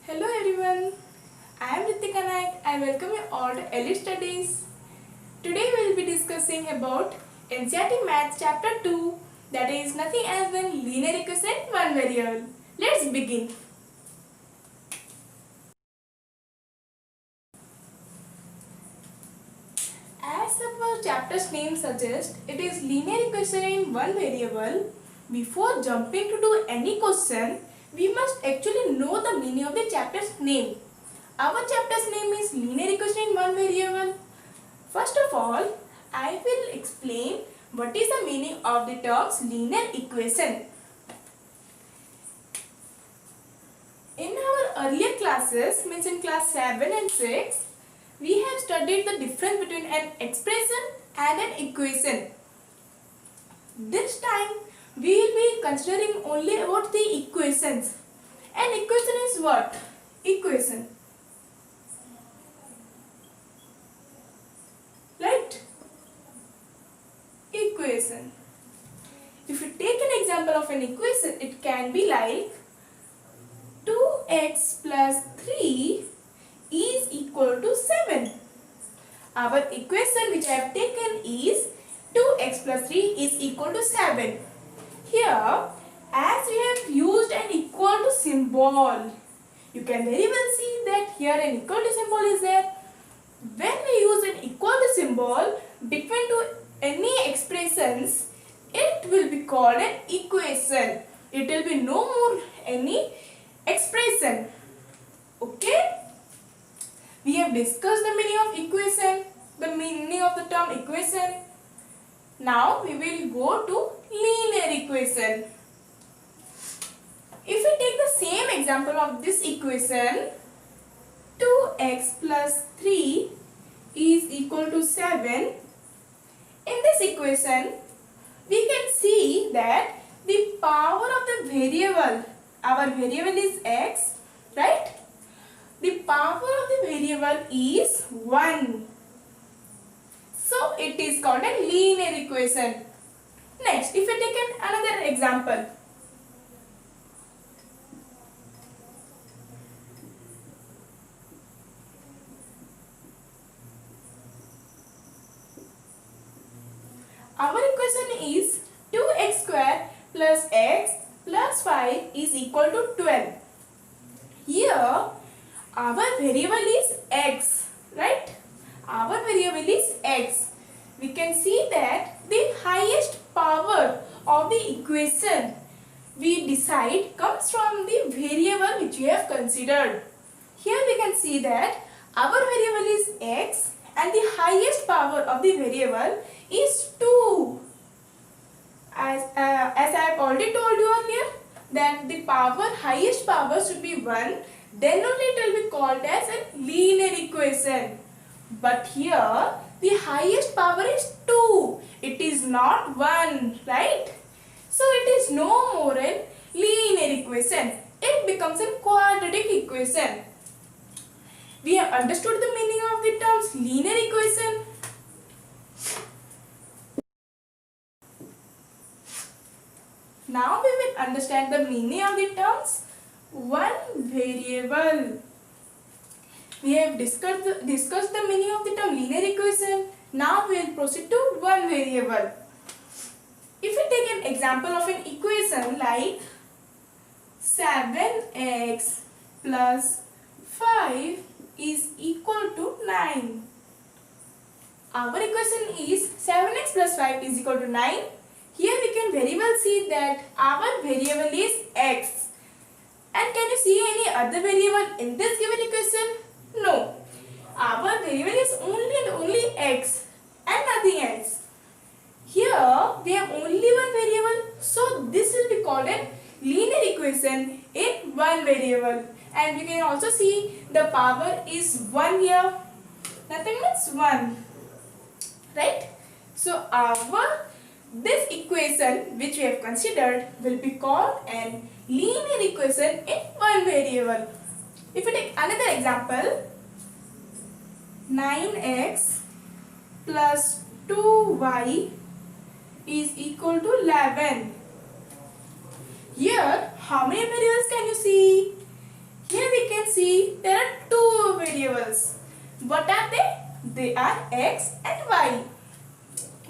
Hello everyone, I am Ritika Naik. I welcome you all to Elite Studies. Today we will be discussing about NCERT Maths Chapter 2, that is nothing else than linear equation in one variable. Let's begin. As our chapter's name suggests, it is linear equation in one variable. Before jumping to do any question, we must actually know the meaning of the chapter's name. Our chapter's name is linear equation in one variable. First of all, I will explain what is the meaning of the terms linear equation. In our earlier classes, means in class 7 and 6, we have studied the difference between an expression and an equation. This time, we will be considering only about the equations. An equation is what? Equation. Right? Equation. If you take an example of an equation, it can be like 2x plus 3 is equal to 7. Our equation which I have taken is 2x plus 3 is equal to 7. Here, as we have used an equal to symbol, you can very well see that here an equal to symbol is there. When we use an equal to symbol between two any expressions, it will be called an equation. It will be no more any expression. Okay? We have discussed the meaning of equation, the meaning of the term equation. Now we will go to linear equation. If we take the same example of this equation, 2x plus 3 is equal to 7. In this equation, we can see that the power of the variable, our variable is x, right? The power of the variable is 1. So it is called a linear equation. Next, if we take another example. Our equation is 2x square plus x plus 5 is equal to 12. Here, our variable is x, right? Our variable is x. We can see that the highest power of the equation we decide comes from the variable which we have considered. Here we can see that our variable is x and the highest power of the variable is 2. As I have already told you earlier that the highest power should be 1, then only it will be called as a linear equation. But here the highest power is 2. It is not 1, right? So it is no more a linear equation. It becomes a quadratic equation. We have understood the meaning of the terms linear equation. Now we will understand the meaning of the terms one variable. We have discussed the meaning of the term linear equation. Now we will proceed to one variable. If we take an example of an equation like 7x plus 5 is equal to 9. Our equation is 7x plus 5 is equal to 9. Here we can very well see that our variable is x. And can you see any other variable in this given equation? No. Our variable is only and only x and nothing else. Here we have only one variable, so this will be called a linear equation in one variable. And you can also see the power is 1 here. Nothing means 1. Right? So this equation which we have considered will be called an linear equation in one variable. If we take another example, 9x plus 2y is equal to 11. Here, how many variables can you see? Here we can see They are x and y.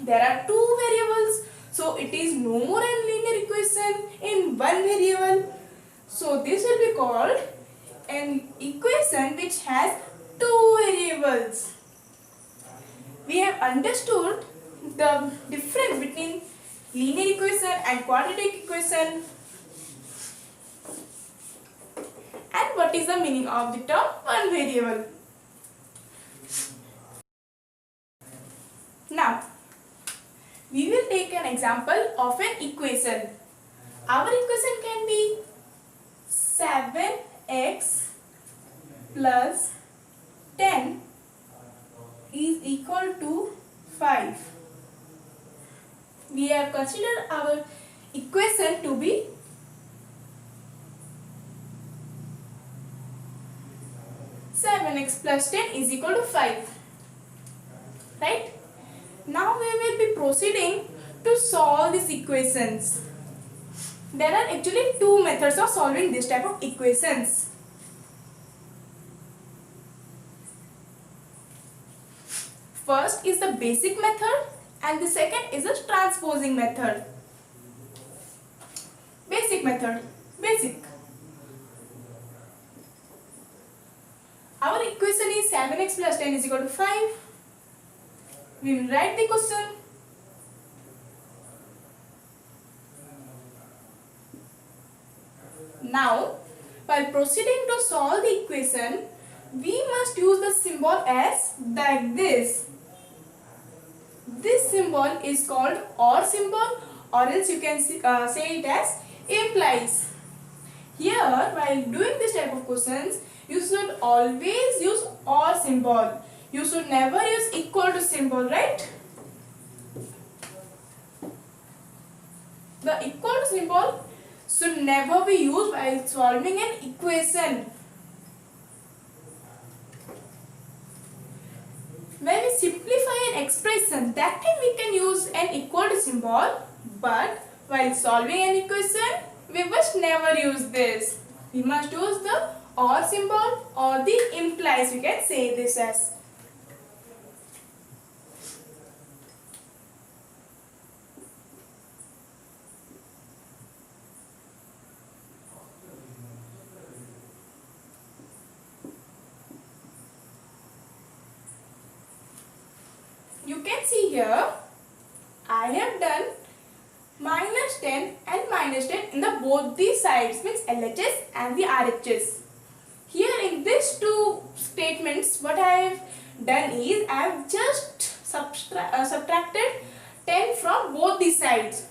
There are two variables, so it is no more a linear equation in one variable. So this will be called an equation which has two variables. We have understood the difference between linear equation and quadratic equation, and what is the meaning of the term one variable. Now, we will take an example of an equation. Our equation can be 7x plus 10 is equal to 5. We have considered our equation to be 7x plus 10 is equal to 5. Right? Now we will be proceeding to solve these equations. There are actually two methods of solving this type of equations. First is the basic method and the second is the transposing method. Basic method. Basic. Our equation is 7x plus 10 is equal to 5. We will write the question. Now, while proceeding to solve the equation, we must use the symbol as like this. This symbol is called OR symbol, or else you can say it as implies. Here, while doing this type of questions, you should always use OR symbol. You should never use equal to symbol, right? The equal to symbol should never be used while solving an equation. When we simplify an expression, that time we can use an equal to symbol, but while solving an equation, we must never use this. We must use the OR symbol or the implies, we can say this as. You can see here, I have done minus 10 and minus 10 in the both these sides, means LHS and the RHS. Here in these two statements, what I have done is, I have just subtracted 10 from both the sides.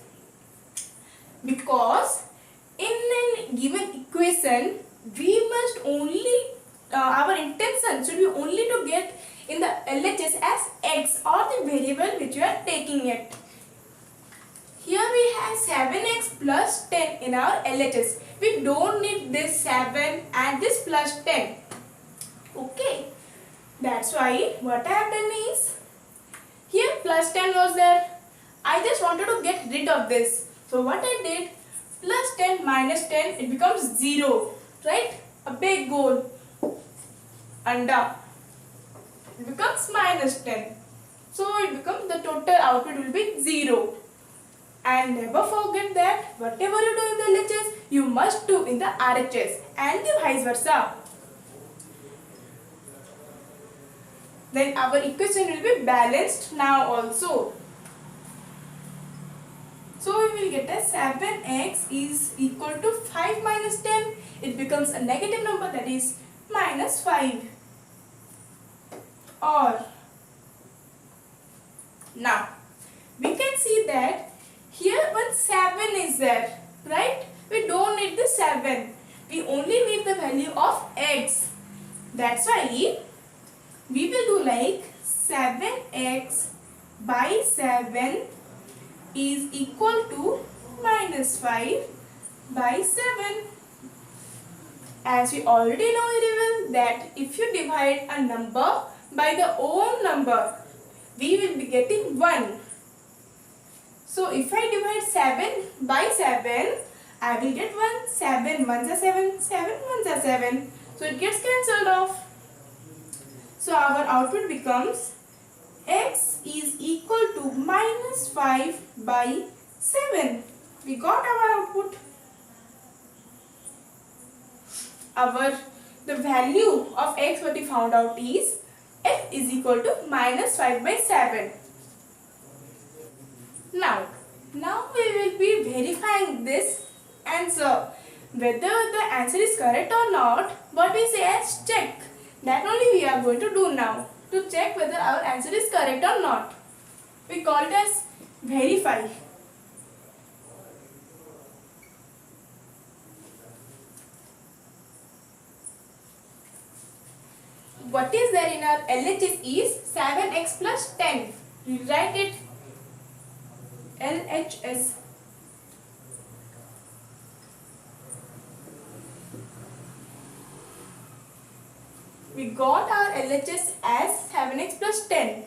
Because in a given equation, we must only, our intention should be only to get in the LHS as x or the variable which you are taking it. Here we have 7x plus 10 in our LHS. We don't need this 7 and this plus 10. Okay. That's why what I have done is, here plus 10 was there. I just wanted to get rid of this. So what I did, plus 10 minus 10, it becomes 0. Right? A big goal. Under. It becomes minus 10. So it becomes, the total output will be 0. And never forget that whatever you do in the LHS, you must do in the RHS and the vice versa. Then our equation will be balanced now also. So we will get as 7x is equal to 5 minus 10. It becomes a negative number, that is minus 5. Or now we can see that here one 7 is there, right? We don't need the 7. We only need the value of x. That's why we will do like 7x by 7 is equal to minus 5 by 7. As we already know very well that if you divide a number by the own number, we will be getting 1. So if I divide 7 by 7, I will get 1. 7 1s are 7, 7 1s are 7. So it gets cancelled off. So our output becomes x is equal to minus 5 by 7. We got our output. The value of x what we found out is f is equal to minus 5 by 7. Now we will be verifying this answer. Whether the answer is correct or not, what we say as check. That only we are going to do now, to check whether our answer is correct or not. We call it as verify. What is there in our LHS is 7x plus 10. We write it LHS. We got our LHS as 7x plus 10.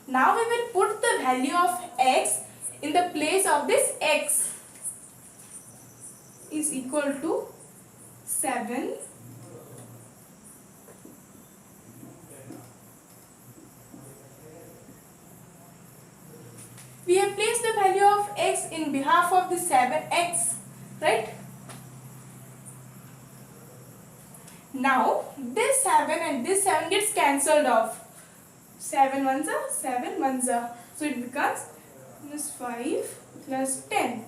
Now we will put the value of x in the place of this x is equal to 7 . We have placed the value of x in behalf of the 7x, right? Now this 7 and this 7 gets cancelled off. 7 ones are 7 ones are. So it becomes minus 5 plus 10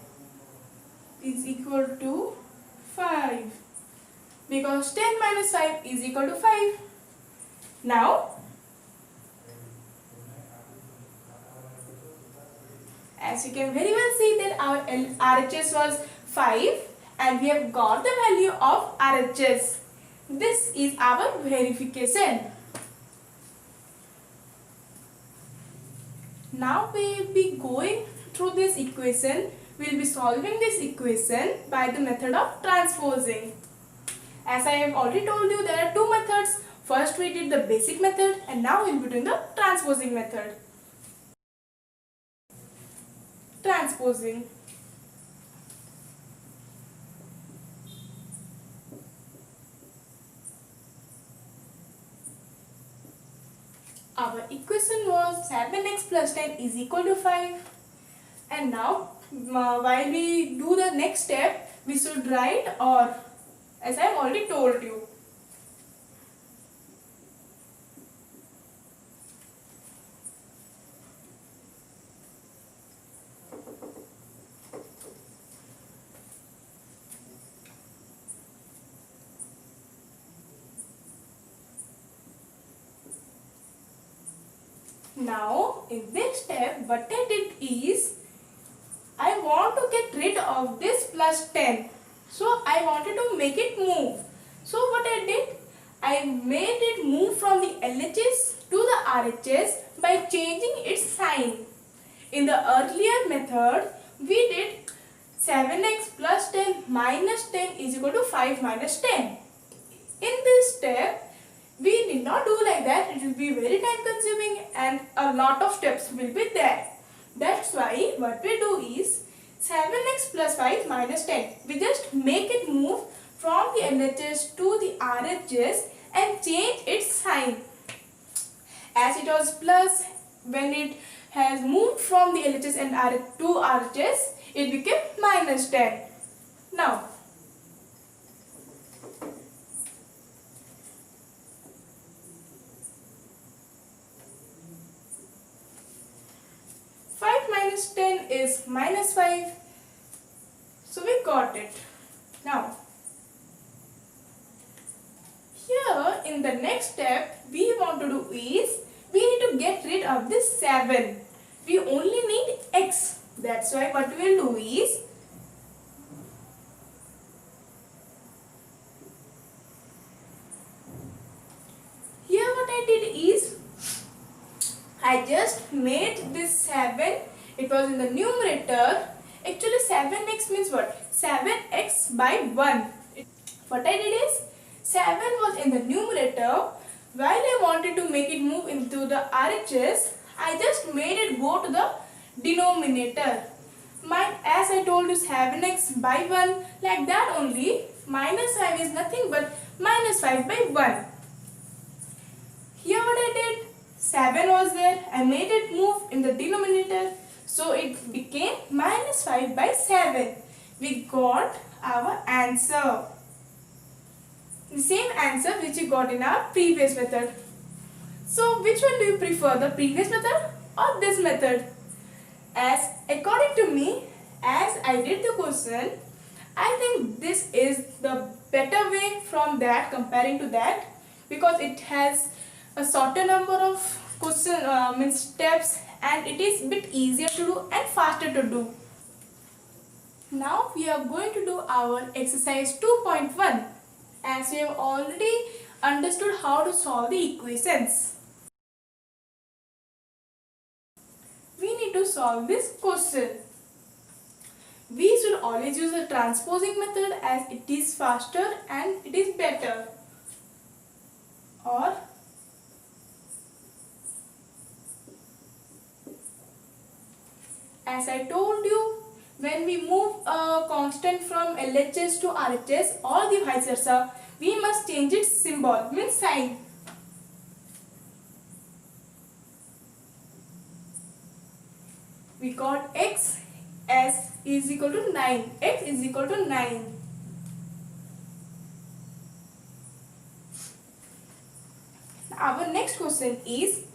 is equal to 5. Because 10 minus 5 is equal to 5. Now as you can very well see that our RHS was 5 and we have got the value of RHS. This is our verification. Now we will be going through this equation. We will be solving this equation by the method of transposing. As I have already told you, there are two methods. First we did the basic method and now we will be doing the transposing method. Transposing. Our equation was 7x plus 10 is equal to 5. And now while we do the next step, we should write or, as I have already told you. Now in this step what I did is I want to get rid of this plus 10. So I wanted to make it move. So what I did, I made it move from the LHS to the RHS by changing its sign. In the earlier method we did 7x plus 10 minus 10 is equal to 5 minus 10. In this step we did not do like that. It will be very time consuming and a lot of steps will be there. That's why what we do is 7x plus 5 minus 10. We just make it move from the LHS to the RHS and change its sign. As it was plus, when it has moved from the LHS and to RHS, it became minus 10. Now, minus 10 is minus 5. So we got it. Now, here in the next step we want to do is we need to get rid of this 7. We only need x. That's why what we will do is here what I did is I just made this 7. It was in the numerator. Actually 7x means what? 7x by 1. What I did is 7 was in the numerator. While I wanted to make it move into the RHS, I just made it go to the denominator. As I told you 7x by 1, like that only. Minus 5 is nothing but minus 5 by 1. Here what I did, 7 was there. I made it move in the denominator. So it became minus 5 by 7. We got our answer. The same answer which we got in our previous method. So which one do you prefer, the previous method or this method? As according to me, as I did the question, I think this is the better way from that, comparing to that, because it has a shorter number of steps, and it is a bit easier to do and faster to do. Now we are going to do our exercise 2.1, as we have already understood how to solve the equations. We need to solve this question. We should always use the transposing method as it is faster and it is better. Or as I told you, when we move a constant from LHS to RHS or the vice versa, we must change its symbol, means sign. We got x as is equal to 9. X is equal to 9. Our next question is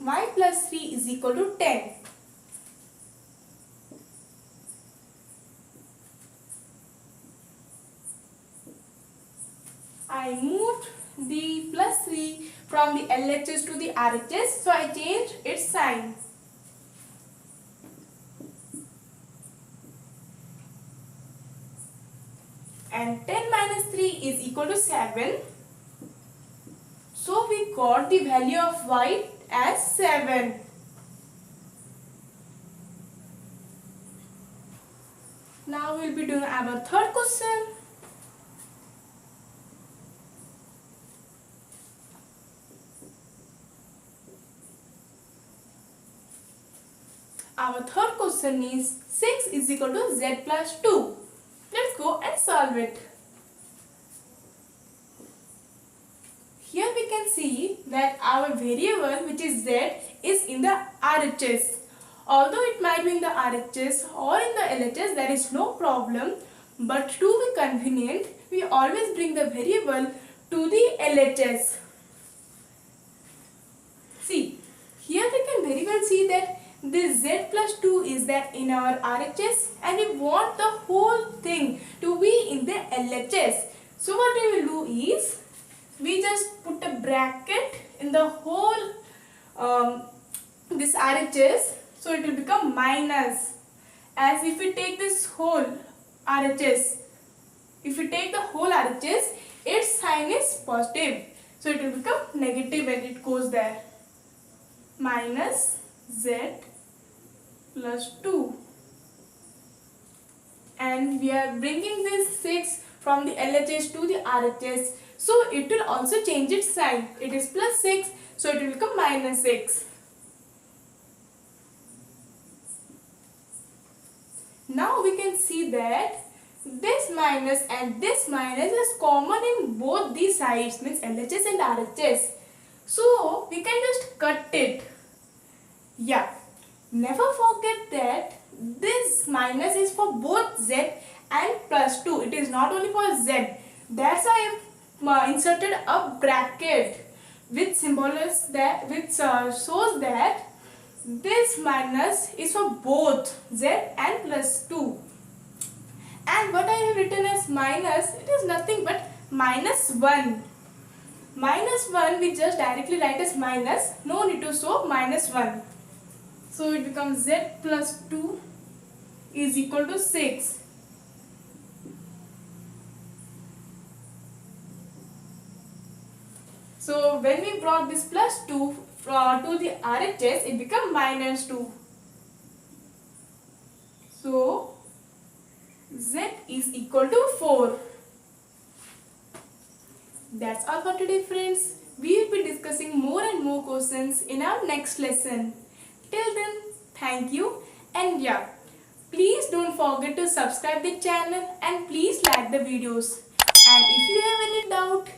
y plus 3 is equal to 10. I moved the plus 3 from the LHS to the RHS, so I changed its sign. And 10 minus 3 is equal to 7. So we got the value of y as 7. Now we will be doing our third question. Our third question is 6 is equal to z plus 2. Let's go and solve it. Here we can see that our variable, which is z, is in the RHS. Although it might be in the RHS or in the LHS, there is no problem. But to be convenient, we always bring the variable to the LHS. See, here we can very well see that this z plus 2 is there in our RHS, and we want the whole thing to be in the LHS. So what we will do is, we just put a bracket in the whole this RHS, so it will become minus. As if we take this whole RHS, if we take the whole RHS, its sign is positive, so it will become negative when it goes there. Minus z plus 2, and we are bringing this 6 from the LHS to the RHS, so it will also change its sign. It is plus 6, so it will become minus 6. Now we can see that this minus and this minus is common in both these sides, means LHS and RHS. So we can just cut it. Yeah. Never forget that this minus is for both z and plus 2. It is not only for z. That's why I have inserted a bracket which symbolizes that, which shows that this minus is for both z and plus 2. And what I have written as minus, it is nothing but minus 1. Minus 1 we just directly write as minus. No need to show minus 1. So it becomes z plus 2 is equal to 6. So when we brought this plus 2 to the RHS, it becomes minus 2. So z is equal to 4. That's all for today, friends. We will be discussing more and more questions in our next lesson. Till then, thank you. thank you. And yeah, please don't forget to subscribe the channel and please like the videos. And if you have any doubt,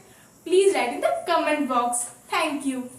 please write in the comment box. Thank you.